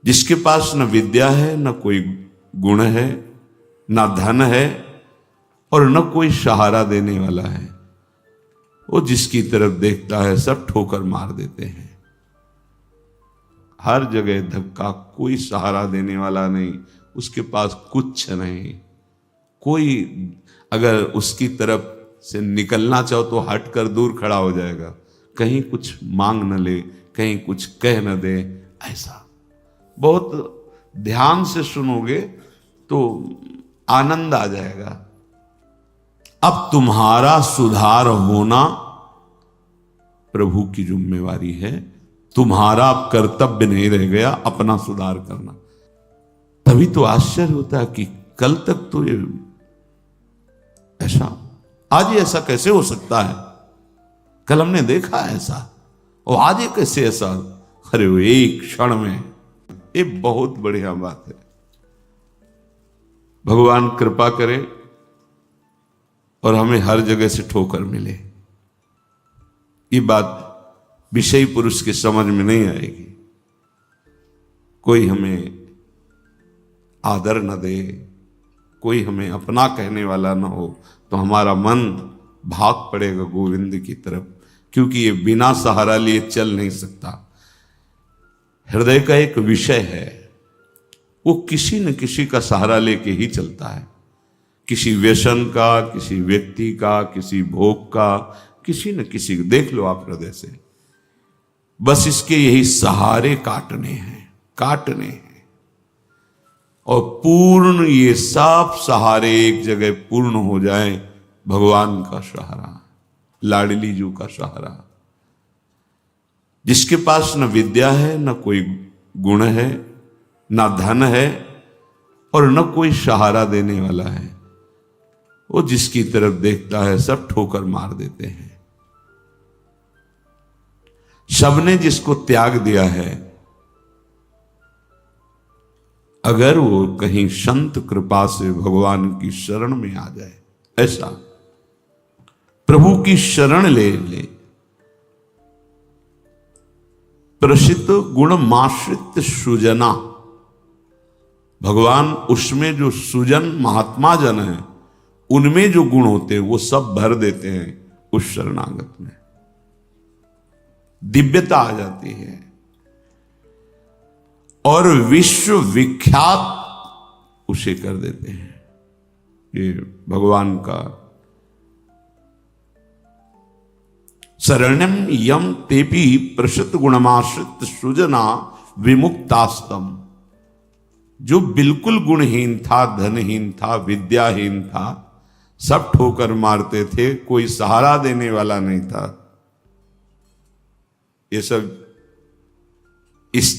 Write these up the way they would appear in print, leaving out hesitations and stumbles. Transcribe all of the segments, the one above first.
जिसके पास न विद्या है, न कोई गुण है, न धन है और न कोई सहारा देने वाला है, वो जिसकी तरफ देखता है सब ठोकर मार देते हैं। हर जगह धक्का, कोई सहारा देने वाला नहीं, उसके पास कुछ नहीं। कोई अगर उसकी तरफ से निकलना चाहो तो हट कर दूर खड़ा हो जाएगा, कहीं कुछ मांग न ले, कहीं कुछ कह न दे। ऐसा बहुत ध्यान से सुनोगे तो आनंद आ जाएगा। अब तुम्हारा सुधार होना प्रभु की जिम्मेवारी है, तुम्हारा अब कर्तव्य नहीं रह गया अपना सुधार करना। तभी तो आश्चर्य होता है कि कल तक तो ये ऐसा, आज ये ऐसा कैसे हो सकता है, कल हमने देखा ऐसा और आज ये कैसे ऐसा। अरे वो एक क्षण में, ये बहुत बढ़िया बात है। भगवान कृपा करे और हमें हर जगह से ठोकर मिले। ये बात विषयी पुरुष की समझ में नहीं आएगी। कोई हमें आदर न दे, कोई हमें अपना कहने वाला न हो, तो हमारा मन भाग पड़ेगा गोविंद की तरफ, क्योंकि ये बिना सहारा लिए चल नहीं सकता। हृदय का एक विषय है, वो किसी न किसी का सहारा लेके ही चलता है। किसी व्यसन का, किसी व्यक्ति का, किसी भोग का, किसी न किसी को देख लो आप हृदय से। बस इसके यही सहारे काटने हैं और पूर्ण ये सब सहारे एक जगह पूर्ण हो जाए। भगवान का सहारा, लाडली जू का सहारा। जिसके पास न विद्या है, न कोई गुण है, न धन है और न कोई सहारा देने वाला है, वो जिसकी तरफ देखता है सब ठोकर मार देते हैं। सबने जिसको त्याग दिया है, अगर वो कहीं संत कृपा से भगवान की शरण में आ जाए, ऐसा प्रभु की शरण ले ले, प्रसिद्ध गुण माश्रित सुजना, भगवान उसमें जो सुजन महात्मा जन है, उनमें जो गुण होते हैं वो सब भर देते हैं उस शरणागत में। दिव्यता आ जाती है और विश्व विख्यात उसे कर देते हैं। ये भगवान का शरणम यम तेपी प्रसिद्ध गुणमाश्रित सुजना विमुक्तास्तम। जो बिल्कुल गुणहीन था, धनहीन था, विद्याहीन था, सब ठोकर मारते थे, कोई सहारा देने वाला नहीं था। ये सब इस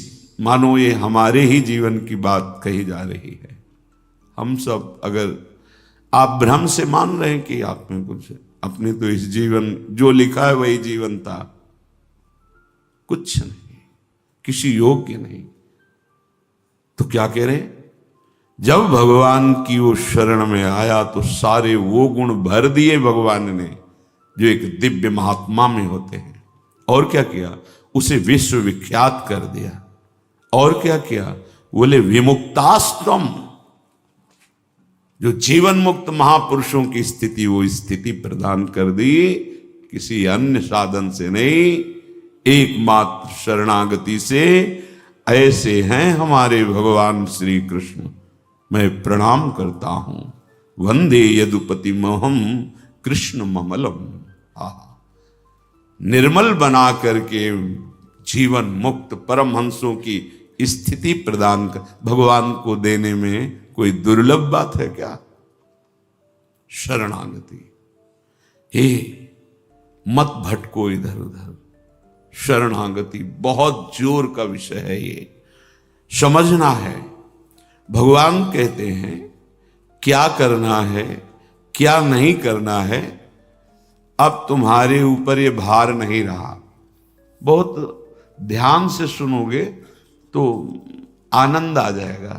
मानो ये हमारे ही जीवन की बात कही जा रही है। हम सब अगर आप भ्रम से मान रहे हैं कि आप में कुछ है, अपने तो इस जीवन जो लिखा है वही जीवन था, कुछ नहीं, किसी योग्य नहीं। तो क्या कह रहे, जब भगवान की वो शरण में आया तो सारे वो गुण भर दिए भगवान ने जो एक दिव्य महात्मा में होते हैं। और क्या किया, उसे विश्व विख्यात कर दिया। और क्या किया, बोले विमुक्तास्तम, जो जीवन मुक्त महापुरुषों की स्थिति, वो स्थिति प्रदान कर दी, किसी अन्य साधन से नहीं, एकमात्र शरणागति से। ऐसे हैं हमारे भगवान श्री कृष्ण। मैं प्रणाम करता हूं, वंदे यदुपति महम कृष्ण ममलम। निर्मल बना करके जीवन मुक्त परमहंसों की स्थिति प्रदान कर भगवान को देने में कोई दुर्लभ बात है क्या? शरणागति। हे मत भटको इधर उधर, शरणागति बहुत जोर का विषय है, ये समझना है। भगवान कहते हैं क्या करना है, क्या नहीं करना है, अब तुम्हारे ऊपर ये भार नहीं रहा। बहुत ध्यान से सुनोगे तो आनंद आ जाएगा।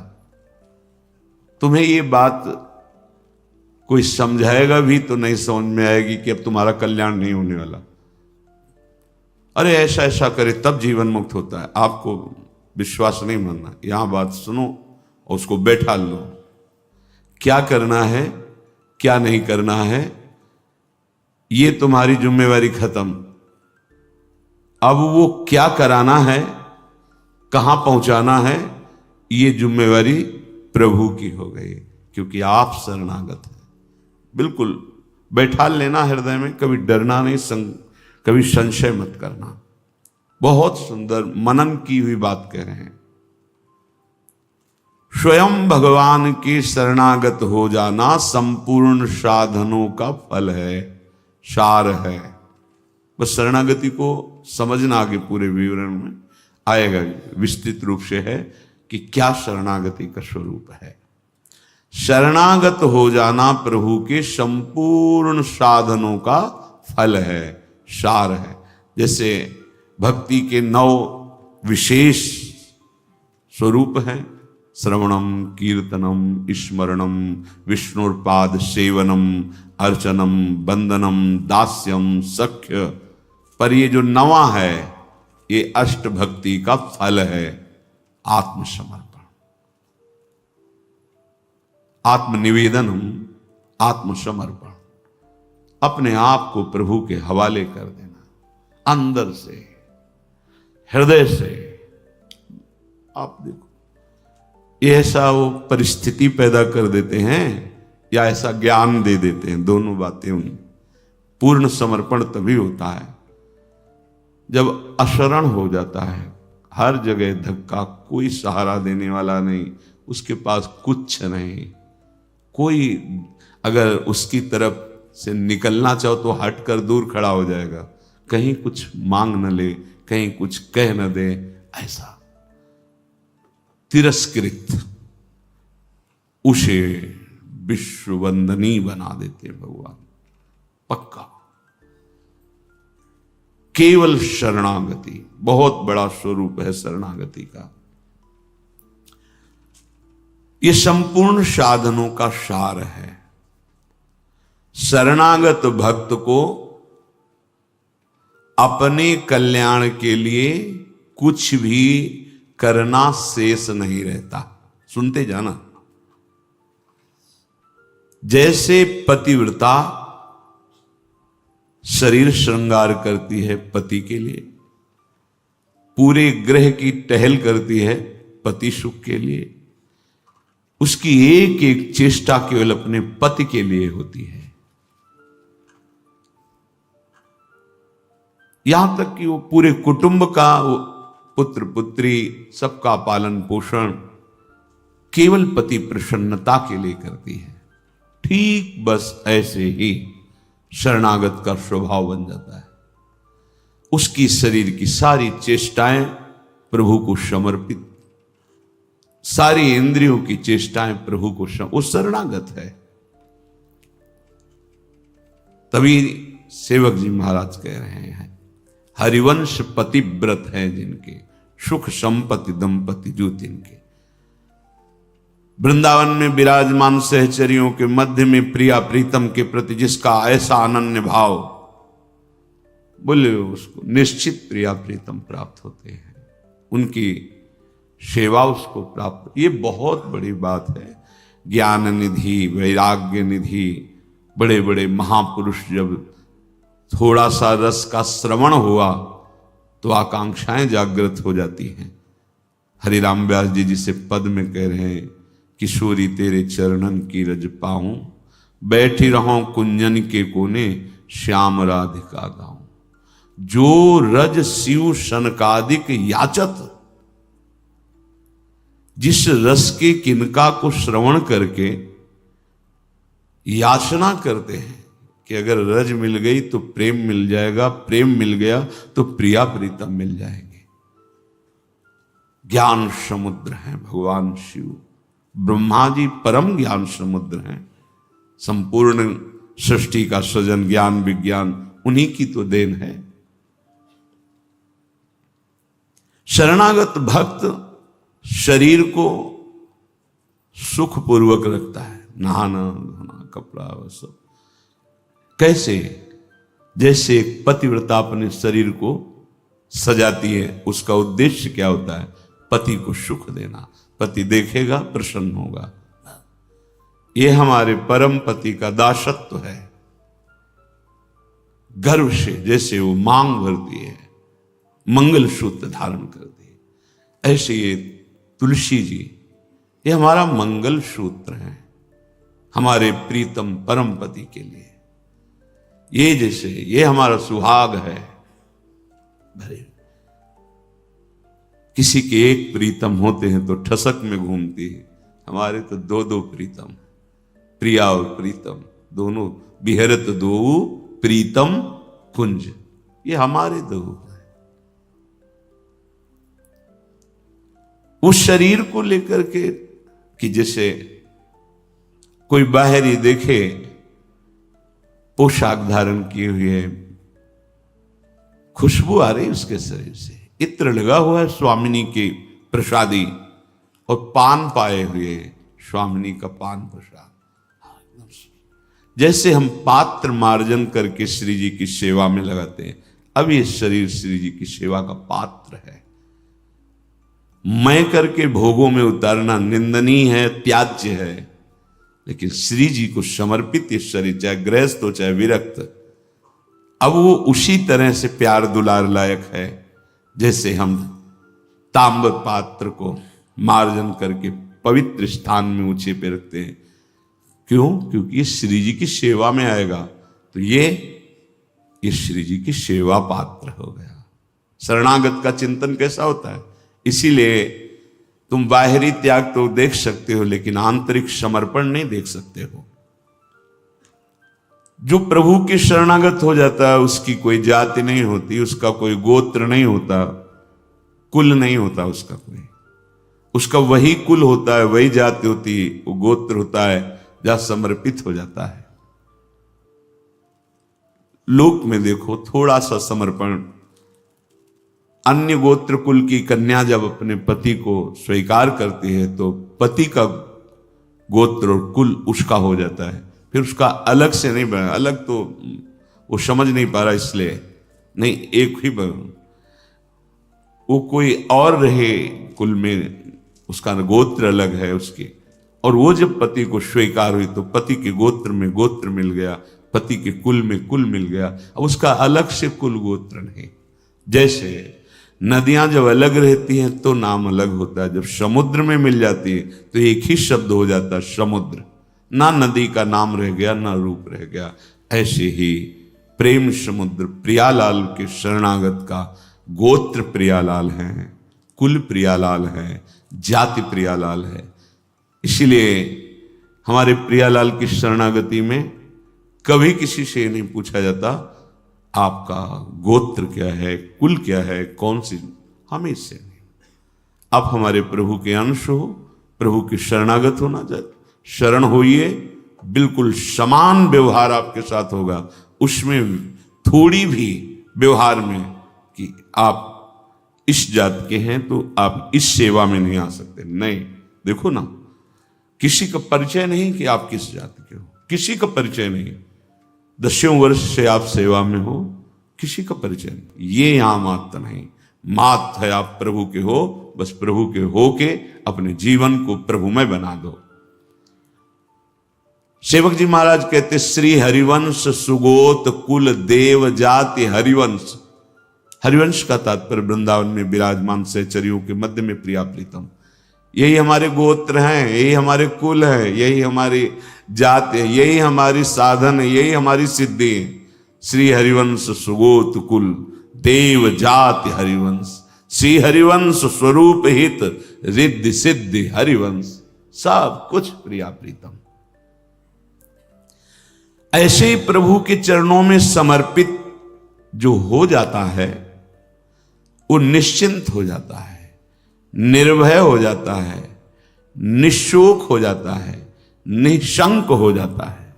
तुम्हें ये बात कोई समझाएगा भी तो नहीं समझ में आएगी कि अब तुम्हारा कल्याण नहीं होने वाला। अरे ऐसा ऐसा करे तब जीवन मुक्त होता है। आपको विश्वास नहीं मानना, यहां बात सुनो और उसको बैठा लो। क्या करना है क्या नहीं करना है ये तुम्हारी जिम्मेवारी खत्म। अब वो क्या कराना है, कहां पहुंचाना है, ये जिम्मेवारी प्रभु की हो गई, क्योंकि आप शरणागत हैं। बिल्कुल बैठा लेना हृदय में, कभी डरना नहीं, कभी संशय मत करना। बहुत सुंदर मनन की हुई बात कह रहे हैं। स्वयं भगवान के शरणागत हो जाना संपूर्ण साधनों का फल है, सार है। बस शरणागति को समझना, आगे पूरे विवरण में आएगा, विस्तृत रूप से है कि क्या शरणागति का स्वरूप है। शरणागत हो जाना प्रभु के संपूर्ण साधनों का फल है, सार है। जैसे भक्ति के 9 विशेष स्वरूप हैं, श्रवणम, कीर्तनम, स्मरणम, विष्णुपाद सेवनम, अर्चनम, वंदनम, दास्यम, सख्य। पर ये जो 9वां है ये अष्ट भक्ति का फल है, आत्मसमर्पण, आत्मनिवेदनम, आत्मसमर्पण। अपने आप को प्रभु के हवाले कर देना, अंदर से, हृदय से। आप देखो ये ऐसा वो परिस्थिति पैदा कर देते हैं या ऐसा ज्ञान दे देते हैं, दोनों बातें उन। पूर्ण समर्पण तभी होता है जब अशरण हो जाता है, हर जगह धक्का, कोई सहारा देने वाला नहीं, उसके पास कुछ नहीं, कोई अगर उसकी तरफ से निकलना चाहो तो हट कर दूर खड़ा हो जाएगा, कहीं कुछ मांग न ले, कहीं कुछ कह न दे, ऐसा तिरस्कृत, उसे विश्ववंदनी बना देते भगवान। पक्का केवल शरणागति बहुत बड़ा स्वरूप है शरणागति का। ये संपूर्ण साधनों का सार है। शरणागत भक्त को अपने कल्याण के लिए कुछ भी करना शेष नहीं रहता। सुनते जाना। जैसे पतिव्रता शरीर श्रृंगार करती है पति के लिए, पूरे ग्रह की टहल करती है पति सुख के लिए, उसकी एक एक चेष्टा केवल अपने पति के लिए होती है। यहां तक कि वो पूरे कुटुंब का, वो पुत्र पुत्री सबका पालन पोषण केवल पति प्रसन्नता के लिए करती है। ठीक बस ऐसे ही शरणागत का स्वभाव बन जाता है। उसकी शरीर की सारी चेष्टाएं प्रभु को समर्पित, सारी इंद्रियों की चेष्टाएं प्रभु को वो शरणागत है। तभी सेवक जी महाराज कह रहे हैं, हरिवंश पतिव्रत है जिनके, सुख संपत्ति दंपति जो तिनके। वृंदावन में विराजमान सहचरियों के मध्य में प्रिया प्रीतम के प्रति जिसका ऐसा अनन्य भाव, बोले उसको निश्चित प्रिया प्रीतम प्राप्त होते हैं, उनकी सेवा उसको प्राप्त। ये बहुत बड़ी बात है। ज्ञान निधि, वैराग्य निधि, बड़े बड़े महापुरुष जब थोड़ा सा रस का श्रवण हुआ तो आकांक्षाएं जागृत हो जाती हैं। हरिराम व्यास जी जिसे पद में कह रहे हैं, किशोरी तेरे चरणन की रज पाऊं, बैठी रहूं कुंजन के कोने, श्याम राधिका गाऊं। जो रज शिव सनकादिक याचत, जिस रस के किनका को श्रवण करके याचना करते हैं कि अगर रज मिल गई तो प्रेम मिल जाएगा, प्रेम मिल गया तो प्रिया प्रीतम मिल जाएंगे। ज्ञान समुद्र हैं भगवान शिव, ब्रह्मा जी परम ज्ञान समुद्र हैं। संपूर्ण सृष्टि का सृजन, ज्ञान विज्ञान उन्हीं की तो देन है। शरणागत भक्त शरीर को सुखपूर्वक रखता है, नहाना धोना कपड़ा वह सब। कैसे? जैसे एक पतिव्रता अपने शरीर को सजाती है, उसका उद्देश्य क्या होता है? पति को सुख देना, पति देखेगा प्रसन्न होगा। ये हमारे परम पति का दासत्व है। गर्व से जैसे वो मांग भरती है, मंगल सूत्र धारण करती है, ऐसे ये तुलसी जी ये हमारा मंगल सूत्र है हमारे प्रीतम परम पति के लिए। ये जैसे ये हमारा सुहाग है। भरे किसी के एक प्रीतम होते हैं तो ठसक में घूमती है, हमारे तो दो दो प्रीतम, प्रिया और प्रीतम दोनों बिहरत दो प्रीतम कुंज, ये हमारे दो है। उस शरीर को लेकर के कि जैसे कोई बाहरी देखे पोशाक धारण किए हुए, खुशबू आ रही उसके शरीर से, इत्र लगा हुआ है स्वामिनी की प्रसादी और पान पाए हुए स्वामिनी का पान प्रसाद। जैसे हम पात्र मार्जन करके श्री जी की सेवा में लगाते हैं, अब ये शरीर श्री जी की सेवा का पात्र है। मैं करके भोगों में उतारना निंदनीय है, त्याज्य है, लेकिन श्री जी को समर्पित ये शरीर, चाहे गृहस्थ हो चाहे विरक्त, अब वो उसी तरह से प्यार दुलार लायक है जैसे हम ताम्र पात्र को मार्जन करके पवित्र स्थान में ऊंचे पे रखते हैं। क्यों? क्योंकि ये श्री जी की सेवा में आएगा, तो ये श्री जी की सेवा पात्र हो गया। शरणागत का चिंतन कैसा होता है? इसीलिए तुम बाहरी त्याग तो देख सकते हो, लेकिन आंतरिक समर्पण नहीं देख सकते हो। जो प्रभु के शरणागत हो जाता है उसकी कोई जाति नहीं होती, उसका कोई गोत्र नहीं होता, कुल नहीं होता उसका कोई, उसका वही कुल होता है, वही जाति होती है, वो गोत्र होता है जहां समर्पित हो जाता है। लोक में देखो थोड़ा सा समर्पण, अन्य गोत्र कुल की कन्या जब अपने पति को स्वीकार करती है तो पति का गोत्र और कुल उसका हो जाता है, फिर उसका अलग से नहीं बना, अलग तो वो समझ नहीं पा रहा इसलिए नहीं, एक ही बना, वो कोई और रहे कुल में, उसका गोत्र अलग है उसके, और वो जब पति को स्वीकार हुई तो पति के गोत्र में गोत्र मिल गया, पति के कुल में कुल मिल गया, अब उसका अलग से कुल गोत्र नहीं। जैसे नदियां जब अलग रहती हैं तो नाम अलग होता है, जब समुद्र में मिल जाती है तो एक ही शब्द हो जाता है समुद्र, ना नदी का नाम रह गया ना रूप रह गया। ऐसे ही प्रेम समुद्र प्रियालाल के शरणागत का गोत्र प्रियालाल है, कुल प्रियालाल है, जाति प्रियालाल है। इसीलिए हमारे प्रियालाल की शरणागति में कभी किसी से नहीं पूछा जाता आपका गोत्र क्या है, कुल क्या है, कौन सी, हम इससे नहीं। आप हमारे प्रभु के अंश हो, प्रभु के शरणागत होना चाहिए, शरण होइए, बिल्कुल समान व्यवहार आपके साथ होगा, उसमें थोड़ी भी व्यवहार में कि आप इस जात के हैं तो आप इस सेवा में नहीं आ सकते, नहीं। देखो ना, किसी का परिचय नहीं कि आप किस जाति के हो, किसी का परिचय नहीं, 10 वर्ष से आप सेवा में हो, किसी का परिचय नहीं, ये यहां मात्र नहीं, मात है आप प्रभु के हो, बस प्रभु के हो के अपने जीवन को प्रभुमय बना दो। सेवक जी महाराज कहते श्री हरिवंश सुगोत कुल देव जाति हरिवंश। हरिवंश का तात्पर्य वृंदावन में विराजमान सहचरियों के मध्य में प्रिया प्रीतम, यही हमारे गोत्र हैं, यही हमारे कुल है, यही हमारी जात है, यही हमारी साधन है, यही हमारी सिद्धि है। श्री हरिवंश सुगोत कुल देव जाति हरिवंश, श्री हरिवंश स्वरूप हित रिद्धि सिद्धि हरिवंश, सब कुछ प्रिया प्रीतम। ऐसे ही प्रभु के चरणों में समर्पित जो हो जाता है वो निश्चिंत हो जाता है, निर्भय हो जाता है, निशोक हो जाता है, निशंक हो जाता है।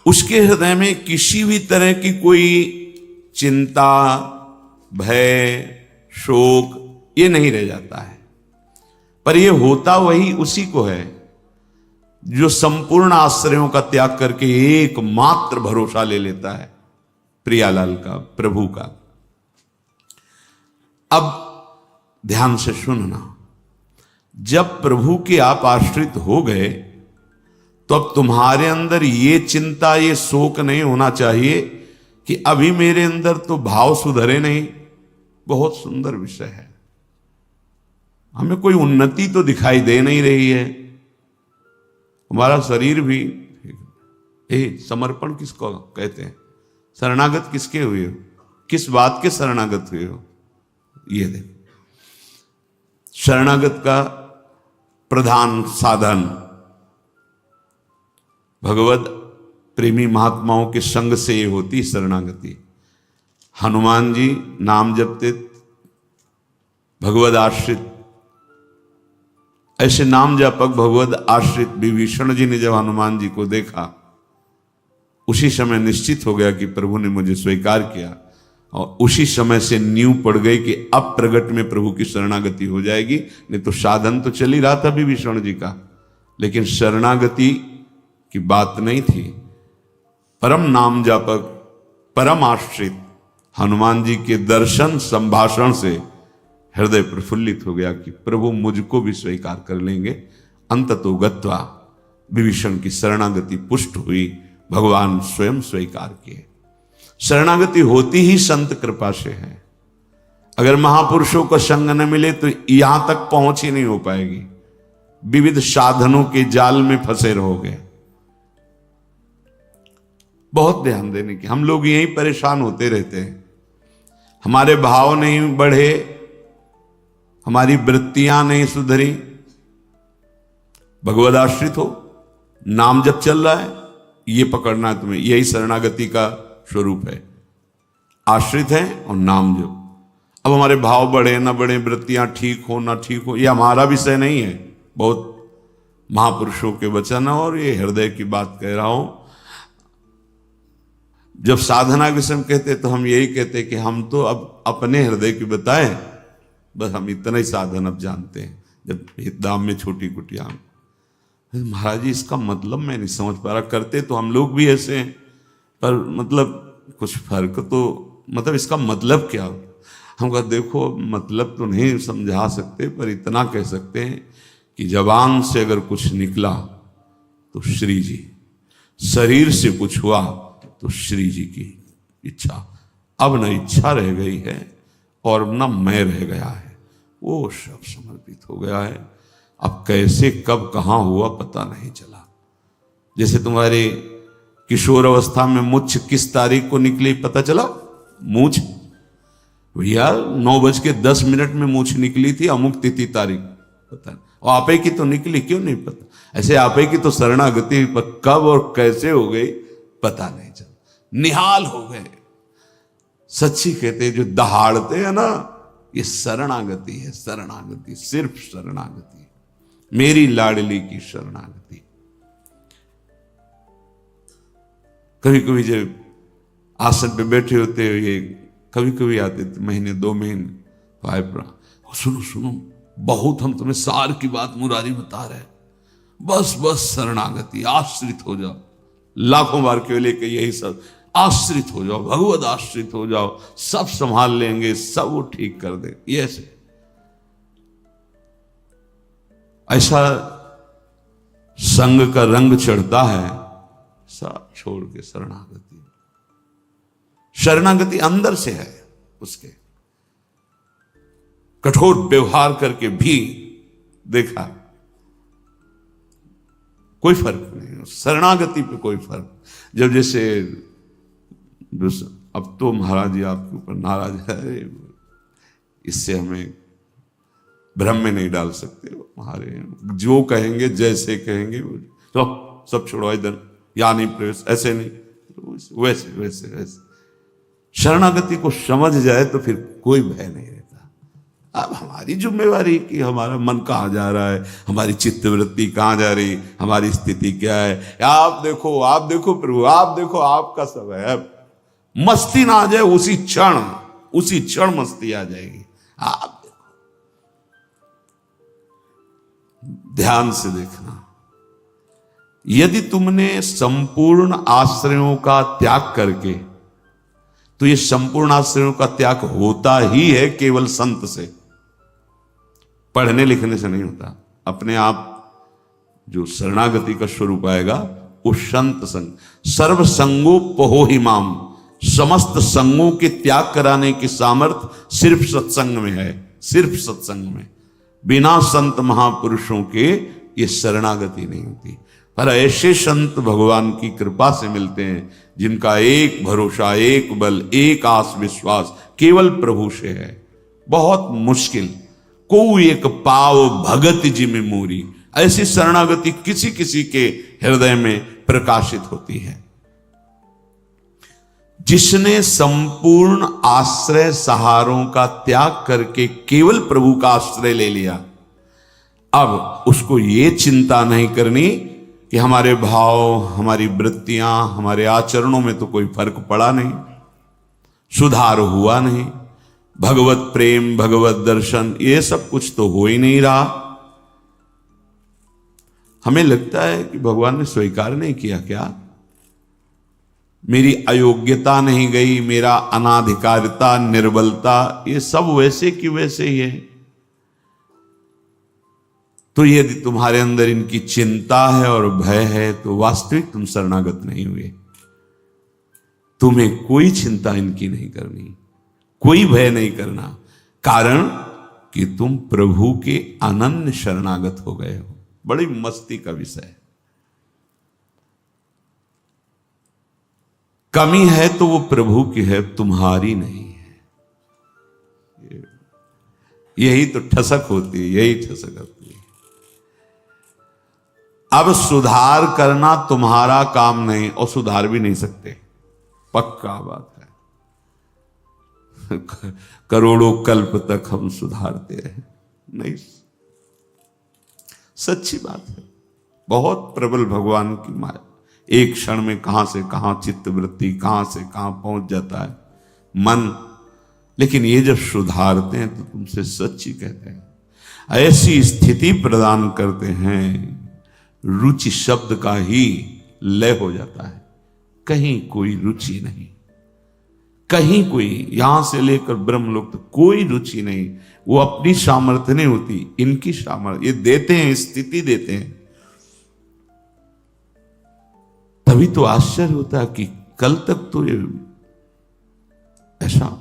उसके हृदय में किसी भी तरह की कोई चिंता, भय, शोक ये नहीं रह जाता है। पर ये होता वही उसी को है जो संपूर्ण आश्रयों का त्याग करके एकमात्र भरोसा ले लेता है प्रियालाल का, प्रभु का। अब ध्यान से सुनना, जब प्रभु के आप आश्रित हो गए तो अब तुम्हारे अंदर ये चिंता, ये शोक नहीं होना चाहिए कि अभी मेरे अंदर तो भाव सुधरे नहीं। बहुत सुंदर विषय है, हमें कोई उन्नति तो दिखाई दे नहीं रही है। हमारा शरीर भी, समर्पण किसको कहते हैं? शरणागत किसके हुए हो? किस बात के शरणागत हुए हो? ये देखो, शरणागत का प्रधान साधन भगवत प्रेमी महात्माओं के संग से ये होती शरणागति। हनुमान जी नाम जपते, भगवद आश्रित, ऐसे नाम जापक भगवद आश्रित विभीषण जी ने जब हनुमान जी को देखा, उसी समय निश्चित हो गया कि प्रभु ने मुझे स्वीकार किया, और उसी समय से नींव पड़ गई कि अब प्रगट में प्रभु की शरणागति हो जाएगी। नहीं तो साधन तो चल ही रहा था विभीषण जी का, लेकिन शरणागति की बात नहीं थी। परम नाम जापक, परम आश्रित हनुमान जी के दर्शन संभाषण से हृदय प्रफुल्लित हो गया कि प्रभु मुझको भी स्वीकार कर लेंगे। अंततो गत्वा विभीषण की शरणागति पुष्ट हुई, भगवान स्वयं स्वीकार किए। शरणागति होती ही संत कृपा से है। अगर महापुरुषों का संग न मिले तो यहां तक पहुंच ही नहीं हो पाएगी, विविध साधनों के जाल में फंसे रहोगे। बहुत ध्यान देने की, हम लोग यही परेशान होते रहते हैं। हमारे भाव नहीं बढ़े, हमारी वृत्तियां नहीं सुधरी। भगवद आश्रित हो, नाम जब चल रहा है, ये पकड़ना है तुम्हें, यही शरणागति का स्वरूप है। आश्रित है और नाम जप। अब हमारे भाव बढ़े ना बढ़े, वृत्तियां ठीक हो ना ठीक हो, ये हमारा विषय नहीं है। बहुत महापुरुषों के वचन और ये हृदय की बात कह रहा हूं। जब साधना के समय कहते तो हम यही कहते कि हम तो अब अपने हृदय की बताएं, बस हम इतना ही साधन अब जानते हैं। जब दाम में छोटी कुटिया, महाराज जी इसका मतलब मैं नहीं समझ पा रहा। करते तो हम लोग भी ऐसे हैं, पर मतलब कुछ फर्क तो, मतलब इसका मतलब क्या? हम कहा देखो मतलब तो नहीं समझा सकते, पर इतना कह सकते हैं कि जबान से अगर कुछ निकला तो श्री जी, शरीर से कुछ हुआ तो श्री जी की इच्छा। अब न इच्छा रह गई है और न मैं रह गया है, वो सब समर्पित हो गया है। अब कैसे कब कहां हुआ पता नहीं चला। जैसे तुम्हारे किशोर अवस्था में मुछ किस तारीख को निकली पता चला? मूछ भैया 9:10 में मूछ निकली थी, अमुक तिथि तारीख पता नहीं। और आपे की तो निकली, क्यों नहीं पता? ऐसे आपे की तो शरणागति पर कब और कैसे हो गई पता नहीं चला। निहाल हो गए। सच्ची कहते जो दहाड़ते हैं ना, ये शरणागति है। शरणागति, सिर्फ शरणागति, मेरी लाडली की शरणागति। कभी कभी जब आसन पे बैठे होते हो, ये कभी कभी आते थे, महीने 2 महीने सुनो सुनो, बहुत हम तुम्हें सार की बात मुरारी बता रहे हैं, बस बस शरणागति, आश्रित हो जाओ। लाखों बार केवल लेके यही सब, आश्रित हो जाओ, भगवद आश्रित हो जाओ, सब संभाल लेंगे, सब वो ठीक कर दे। ये ऐसा संग का रंग चढ़ता है, सब छोड़ के शरणागति। शरणागति अंदर से है उसके। कठोर व्यवहार करके भी देखा कोई फर्क नहीं, शरणागति पे कोई फर्क। जब जैसे अब तो महाराज जी आपके ऊपर नाराज है, इससे हमें भ्रम में नहीं डाल सकते। हमारे जो कहेंगे जैसे कहेंगे, तो सब छोड़ो इधर, या नहीं प्रवेश, ऐसे नहीं, वैसे वैसे वैसे। शरणागति को समझ जाए तो फिर कोई भय नहीं रहता। अब हमारी जिम्मेवारी कि हमारा मन कहाँ जा रहा है, हमारी चित्तवृत्ति कहाँ जा रही, हमारी स्थिति क्या है। आप देखो प्रभु, आप देखो, आपका सब है। मस्ती ना आ जाए, उसी क्षण मस्ती आ जाएगी। आप देखो, ध्यान से देखना। यदि तुमने संपूर्ण आश्रयों का त्याग करके, तो ये संपूर्ण आश्रयों का त्याग होता ही है केवल संत से। पढ़ने लिखने से नहीं होता। अपने आप जो शरणागति का स्वरूप आएगा वो संत संग, सर्व संगो पहो हिमाम, समस्त संगों के त्याग कराने की सामर्थ्य सिर्फ सत्संग में है, सिर्फ सत्संग में। बिना संत महापुरुषों के ये शरणागति नहीं होती। पर ऐसे संत भगवान की कृपा से मिलते हैं जिनका एक भरोसा, एक बल, एक आस विश्वास केवल प्रभु से है। बहुत मुश्किल को एक पाव भगत जी में मोरी, ऐसी शरणागति किसी किसी के हृदय में प्रकाशित होती है। जिसने संपूर्ण आश्रय सहारों का त्याग करके केवल प्रभु का आश्रय ले लिया, अब उसको ये चिंता नहीं करनी कि हमारे भाव, हमारी वृत्तियां, हमारे आचरणों में तो कोई फर्क पड़ा नहीं, सुधार हुआ नहीं, भगवत प्रेम, भगवत दर्शन, ये सब कुछ तो हो ही नहीं रहा। हमें लगता है कि भगवान ने स्वीकार नहीं किया क्या? मेरी अयोग्यता नहीं गई, मेरा अनाधिकारिता, निर्बलता, ये सब वैसे की वैसे ही है। तो यदि तुम्हारे अंदर इनकी चिंता है और भय है तो वास्तविक तुम शरणागत नहीं हुए। तुम्हें कोई चिंता इनकी नहीं करनी, कोई भय नहीं करना, कारण कि तुम प्रभु के अनन्य शरणागत हो गए हो। बड़ी मस्ती का विषय है। कमी है तो वो प्रभु की है, तुम्हारी नहीं है। यही तो ठसक होती है, यही ठसक होती है। अब सुधार करना तुम्हारा काम नहीं और सुधार भी नहीं सकते, पक्का बात है। करोड़ों कल्प तक हम सुधारते रहे, नहीं, सच्ची बात है। बहुत प्रबल भगवान की माया, एक क्षण में कहां से कहां चित्त वृत्ति, कहां से कहां पहुंच जाता है मन। लेकिन ये जब सुधारते हैं तो तुमसे सच्ची कहते हैं, ऐसी स्थिति प्रदान करते हैं, रुचि शब्द का ही लय हो जाता है। कहीं कोई रुचि नहीं, कहीं कोई, यहां से लेकर ब्रह्मलोक तक कोई रुचि नहीं। वो अपनी सामर्थ्य नहीं होती, इनकी सामर्थ्य, ये देते हैं, स्थिति देते हैं। तभी तो आश्चर्य होता है कि कल तक तो ये ऐसा,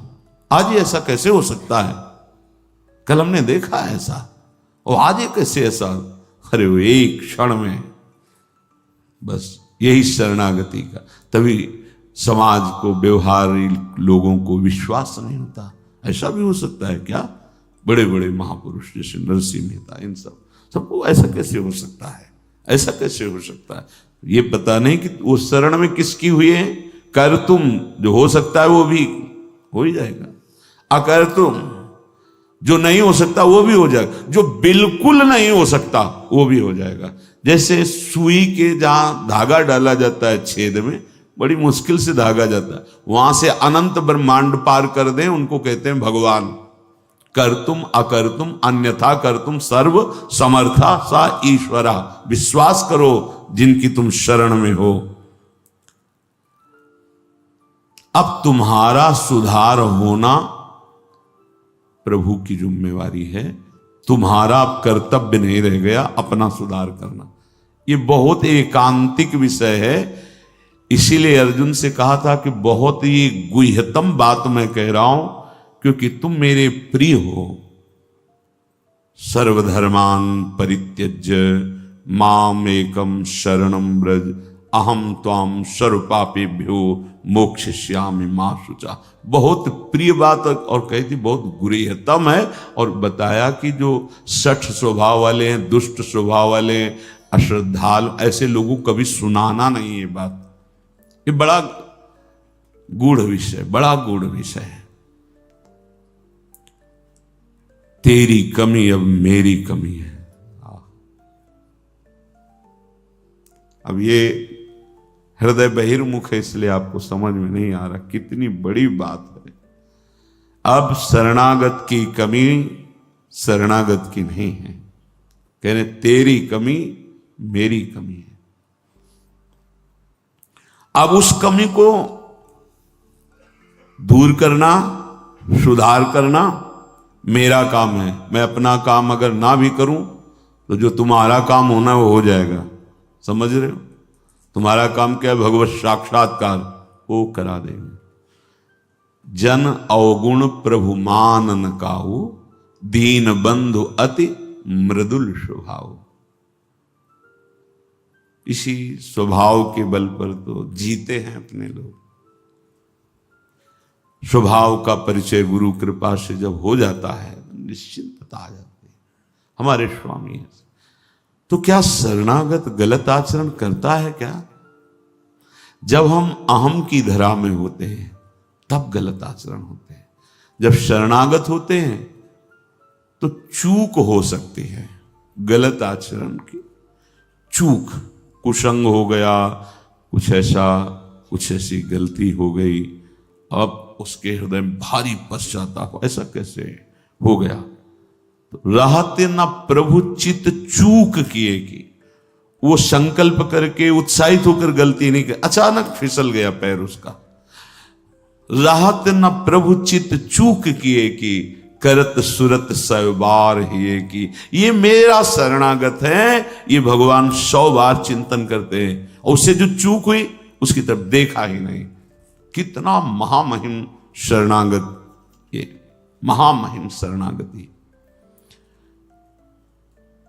आज ये ऐसा कैसे हो सकता है? कल हमने देखा है ऐसा, और आज ये कैसे ऐसा? अरे वो एक क्षण में, बस यही शरणागति का। तभी समाज को, व्यवहारी लोगों को विश्वास नहीं होता। ऐसा भी हो सकता है क्या? बड़े बड़े महापुरुष जैसे नरसिंह मेहता, इन सबको ऐसा कैसे हो सकता है? ऐसा कैसे हो सकता है? ये पता नहीं कि वो शरण में किसकी हुई है। कर तुम, जो हो सकता है वो भी हो ही जाएगा, अकर तुम, जो नहीं हो सकता वो भी हो जाएगा, जो बिल्कुल नहीं हो सकता वो भी हो जाएगा। जैसे सुई के जहां धागा डाला जाता है छेद में, बड़ी मुश्किल से धागा जाता है, वहां से अनंत ब्रह्मांड पार कर दें, उनको कहते हैं भगवान। कर तुम अकर तुम अन्यथा कर तुम सर्व समर्था सा ईश्वरा। विश्वास करो जिनकी तुम शरण में हो। अब तुम्हारा सुधार होना प्रभु की जिम्मेवारी है, तुम्हारा कर्तव्य नहीं रह गया अपना सुधार करना। ये बहुत एकांतिक विषय है। इसीलिए अर्जुन से कहा था कि बहुत ही गुह्यतम बात मैं कह रहा हूं, क्योंकि तुम मेरे प्रिय हो। सर्वधर्मान परित्यज्य माम एकम शरणम व्रज अहम त्वाम सर्वपापेभ्यो मोक्षयिष्यामि मा शुचा। बहुत प्रिय बात, और कही थी बहुत गुह्यतम है। और बताया कि जो सठ स्वभाव वाले हैं, दुष्ट स्वभाव वाले हैं, अश्रद्धालु, ऐसे लोगों को कभी सुनाना नहीं ये बात। ये बड़ा गूढ़ विषय, बड़ा गूढ़ विषय है। तेरी कमी अब मेरी कमी है। अब ये हृदय बहिर्मुख है, इसलिए आपको समझ में नहीं आ रहा कितनी बड़ी बात है। अब शरणागत की कमी शरणागत की नहीं है, कह रहे तेरी कमी मेरी कमी है। अब उस कमी को दूर करना, सुधार करना मेरा काम है, मैं अपना काम अगर ना भी करूं तो जो तुम्हारा काम होना है वो हो जाएगा। समझ रहे हो? तुम्हारा काम क्या है? भगवत साक्षात्कार, वो करा देंगे। जन अवगुण प्रभु मान न काहू, दीन बंधु अति मृदुल स्वभाव। इसी स्वभाव के बल पर तो जीते हैं अपने लोग। स्वभाव का परिचय गुरु कृपा से जब हो जाता है निश्चिंतता आ जाती है। हमारे स्वामी है। तो क्या शरणागत गलत आचरण करता है क्या? जब हम अहम की धरा में होते हैं तब गलत आचरण होते हैं। जब शरणागत होते हैं तो चूक हो सकती है, गलत आचरण की चूक, कुसंग हो गया, कुछ ऐसी गलती हो गई, अब उसके हृदय में भारी पश्चाताप, ऐसा कैसे हो गया? तो रहते ना प्रभु चित चूक किए कि वो संकल्प करके उत्साहित होकर गलती नहीं कर, अचानक फिसल गया पैर उसका। राहत न प्रभु चित चूक किए कि करत सुरत 100 बार ही की। ये मेरा शरणागत है, ये भगवान 100 बार चिंतन करते हैं और उससे जो चूक हुई उसकी तरफ देखा ही नहीं। कितना महामहिम शरणागत, ये महामहिम शरणागति।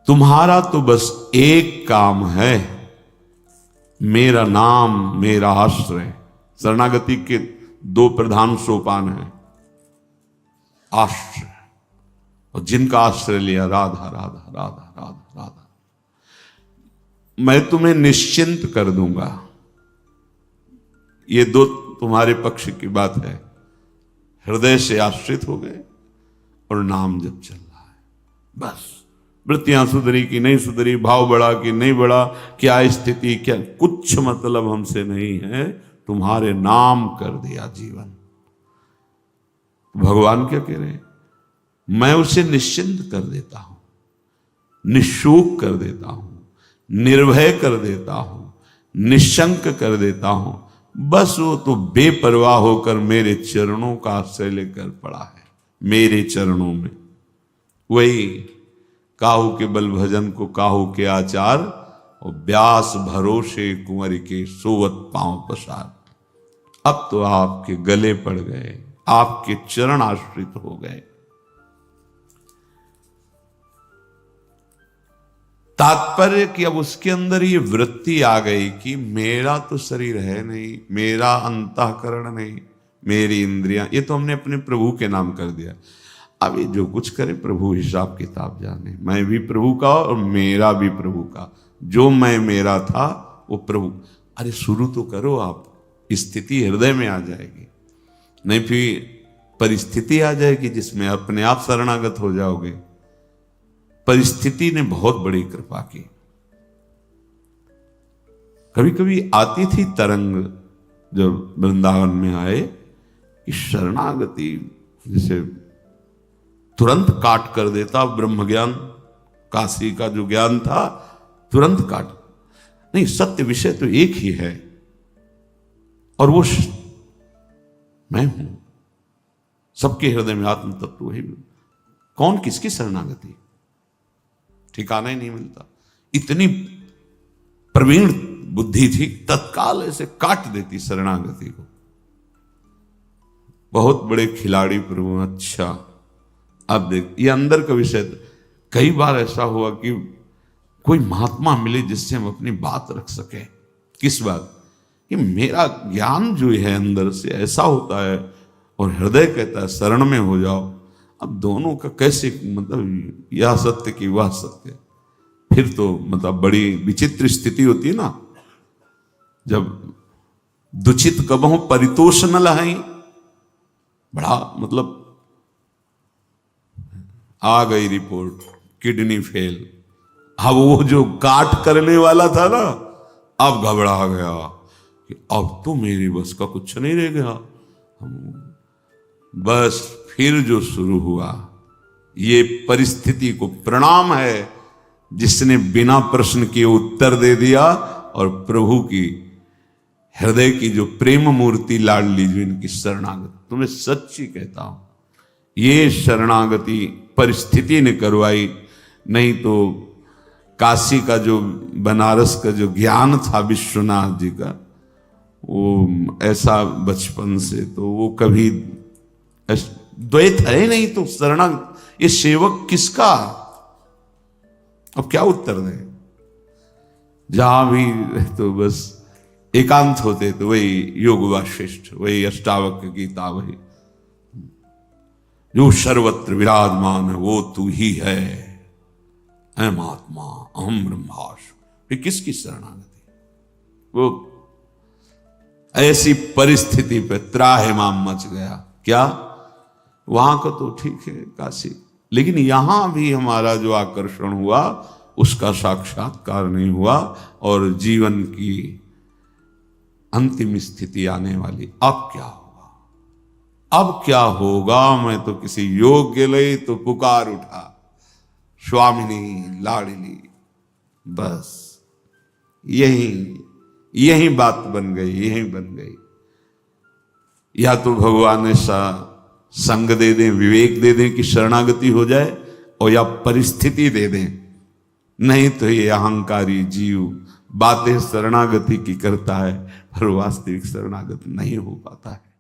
तुम्हारा तो बस एक काम है, मेरा नाम मेरा आश्रय। शरणागति के 2 प्रधान सोपान हैं, आश्रय और जिनका आश्रय लिया राधा राधा राधा राधा राधा, मैं तुम्हें निश्चिंत कर दूंगा। ये 2 तुम्हारे पक्ष की बात है। हृदय से आश्रित हो गए और नाम जब चल रहा है, बस वृत्तियां सुधरी कि नहीं सुधरी, भाव बढ़ा कि नहीं बढ़ा, क्या स्थिति, क्या कुछ मतलब हमसे नहीं है, तुम्हारे नाम कर दिया जीवन। भगवान क्या कह रहे हैं? मैं उसे निश्चिंत कर देता हूं, निशोक कर देता हूं, निर्भय कर देता हूं, निशंक कर देता हूं। बस वो तो बेपरवाह होकर मेरे चरणों का आश्रय लेकर पड़ा है, मेरे चरणों में। वही काहू के बल भजन को काहू के आचार, और व्यास भरोसे कुंवर के सोवत पांव पसार। अब तो आपके गले पड़ गए, आपके चरण आश्रित हो गए। तात्पर्य कि अब उसके अंदर ये वृत्ति आ गई कि मेरा तो शरीर है नहीं, मेरा अंतःकरण नहीं, मेरी इंद्रियां, ये तो हमने अपने प्रभु के नाम कर दिया। अब ये जो कुछ करे प्रभु हिसाब किताब जाने। मैं भी प्रभु का और मेरा भी प्रभु का। जो मैं मेरा था वो प्रभु। अरे शुरू तो करो आप, स्थिति हृदय में आ जाएगी, नहीं फिर परिस्थिति आ जाएगी जिसमें अपने आप शरणागत हो जाओगे। परिस्थिति ने बहुत बड़ी कृपा की। कभी कभी आती थी तरंग जब वृंदावन में आए कि शरणागति जैसे तुरंत काट कर देता। ब्रह्म ज्ञान, काशी का जो ज्ञान था तुरंत काट। नहीं, सत्य विषय तो एक ही है और वो मैं हूं। सबके हृदय में आत्म तत्व वही। कौन किसकी शरणागति, ठिकाना ही नहीं मिलता। इतनी प्रवीण बुद्धि थी, तत्काल ऐसे काट देती शरणागति को। बहुत बड़े खिलाड़ी प्रभु। अच्छा अब देख, ये अंदर का विषय। कई बार ऐसा हुआ कि कोई महात्मा मिले जिससे हम अपनी बात रख सके। किस बात? कि मेरा ज्ञान जो है अंदर से ऐसा होता है और हृदय कहता है शरण में हो जाओ। अब दोनों का कैसे, मतलब यह सत्य की वह सत्य, फिर तो मतलब बड़ी विचित्र स्थिति होती है ना। जब दुचित कबहु परितोष न लहाई, बड़ा मतलब आ गई रिपोर्ट किडनी फेल। अब वो जो काट करने वाला था ना, अब घबरा गया कि अब तो मेरी बस का कुछ नहीं रह गया। बस फिर जो शुरू हुआ, ये परिस्थिति को प्रणाम है जिसने बिना प्रश्न के उत्तर दे दिया। और प्रभु की हृदय की जो प्रेम मूर्ति लाडली, जो इनकी शरणागत, तुम्हें सच्ची कहता हूं, ये शरणागति परिस्थिति ने करवाई, नहीं तो काशी का जो बनारस का जो ज्ञान था विश्वनाथ जी का, वो ऐसा बचपन से तो वो कभी द्वैत है नहीं, तो शरणागत ये सेवक किसका? अब क्या उत्तर दें? जहां भी तो बस एकांत होते तो वही योग वाशिष्ठ, वही अष्टावक्र गीता, वही जो सर्वत्र विराजमान है वो तू ही है, अहम आत्मा अहम ब्रह्मास्मि। ये किसकी शरणागति? वो ऐसी परिस्थिति पे त्राहिमाम मच गया। क्या वहां का तो ठीक है काशी, लेकिन यहां भी हमारा जो आकर्षण हुआ उसका साक्षात्कार नहीं हुआ, और जीवन की अंतिम स्थिति आने वाली। अब क्या होगा? अब क्या होगा? मैं तो किसी योग के लिए तो पुकार उठा, स्वामिनी लाडली, बस यही बात बन गई, यही बन गई। या तो भगवान ऐसा संग दे दें, विवेक दे दें कि शरणागति हो जाए, और या परिस्थिति दे दें, नहीं तो ये अहंकारी जीव बातें शरणागति की करता है, पर वास्तविक शरणागत नहीं हो पाता है।